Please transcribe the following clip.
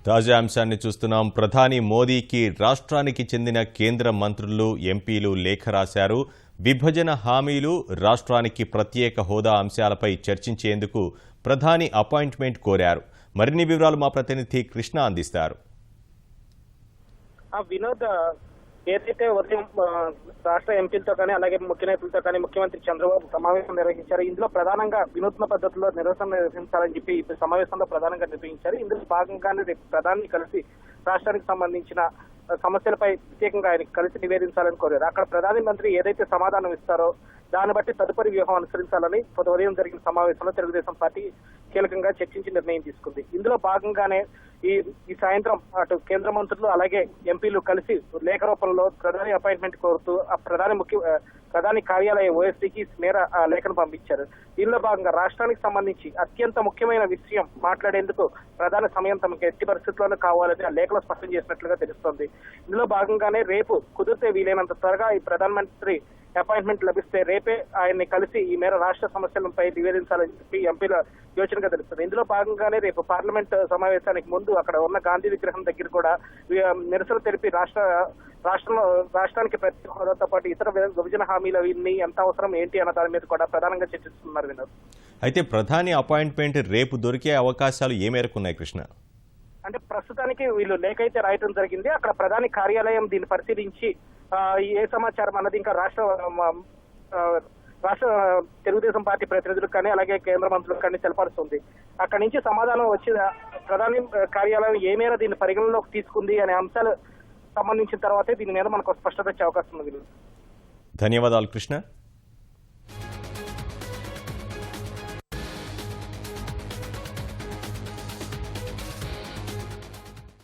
తాజా అంశాన్ని చూస్తున్నాం. ప్రధాని మోదీకి రాష్ట్రానికి చెందిన కేంద్ర మంత్రులు, ఎంపీలు లేఖ రాశారు. విభజన హామీలు, రాష్ట్రానికి ప్రత్యేక హోదా అంశాలపై చర్చించేందుకు ప్రధాని అపాయింట్మెంట్ కోరారు. మరిన్ని వివరాలు మా ప్రతినిధి కృష్ణ అందిస్తారు. వినోద్, ఏదైతే ఉదయం రాష్ట్ర ఎంపీలతో కానీ అలాగే ముఖ్య నేతలతో కానీ ముఖ్యమంత్రి చంద్రబాబు సమావేశం నిర్వహించారు. ఇందులో ప్రధానంగా వినూత్న పద్ధతిలో నిరసన నిర్వహించాలని చెప్పి ఈ సమావేశంలో ప్రధానంగా నిర్వహించారు. ఇందులో భాగంగానే రేపు ప్రధాని కలిసి రాష్ట్రానికి సంబంధించిన సమస్యలపై ప్రత్యేకంగా ఆయన కలిసి నివేదించాలని కోరారు. అక్కడ ప్రధానమంత్రి ఏదైతే సమాధానం ఇస్తారో దాన్ని బట్టి తదుపరి వ్యూహం అనుసరించాలని ఉదయం జరిగిన సమావేశంలో తెలుగుదేశం పార్టీ కీలకంగా చర్చించి నిర్ణయం తీసుకుంది. ఇందులో భాగంగానే ఈ సాయంత్రం అటు కేంద్ర మంత్రులు అలాగే ఎంపీలు కలిసి లేఖ రూపంలో ప్రధాని అపాయింట్మెంట్ కోరుతూ ఆ ప్రధాని కార్యాలయ ఓఎస్డీకి మేర ఆ లేఖను పంపించారు. దీనిలో భాగంగా రాష్ట్రానికి సంబంధించి అత్యంత ముఖ్యమైన విషయం మాట్లాడేందుకు ప్రధాన సమయం తమకు ఎట్టి పరిస్థితుల్లోనూ కావాలని ఆ లేఖలో స్పష్టం చేసినట్లుగా తెలుస్తోంది. ఇందులో భాగంగానే రేపు కుదిరితే వీలైనంత త్వరగా ఈ ప్రధానమంత్రి అపాయింట్మెంట్ లభిస్తే రేపే ఆయన్ని కలిసి ఈ మేర రాష్ట్ర సమస్యలపై నివేదించాలని చెప్పి ఎంపీల యోచనగా తెలుస్తుంది. ఇందులో భాగంగానే రేపు పార్లమెంట్ సమావేశానికి ముందు అక్కడ ఉన్న గాంధీ విగ్రహం దగ్గర కూడా నిరసన తెలిపి రాష్ట్రానికి ప్రత్యేక హోదాతో పాటు ఇతర విభజన హామీలు అవన్నీ ఎంత అవసరం ఏంటి అన్న దాని మీద కూడా ప్రధానంగా చర్చిస్తున్నారు వినోద్. అయితే ప్రధాని అపాయింట్మెంట్ రేపు దొరికే అవకాశాలు ఏ మేరకు ఉన్నాయి కృష్ణ? అంటే ప్రస్తుతానికి వీళ్ళు లేఖ అయితే రాయటం జరిగింది. అక్కడ ప్రధాని కార్యాలయం దీన్ని పరిశీలించి ఏ సమాచారం అన్నది ఇంకా రాష్ట్ర తెలుగుదేశం పార్టీ ప్రతినిధులకు కానీ అలాగే కేంద్ర మంత్రులకు కానీ తెలపరుస్తుంది. అక్కడి నుంచి సమాధానం వచ్చి ప్రధాని కార్యాలయం ఏ మేర దీన్ని పరిగణలోకి తీసుకుంది అనే అంశాలు సంబంధించిన తర్వాతే దీని మీద మనకు స్పష్టత వచ్చే అవకాశం ఉంది. ధన్యవాదాలు కృష్ణ.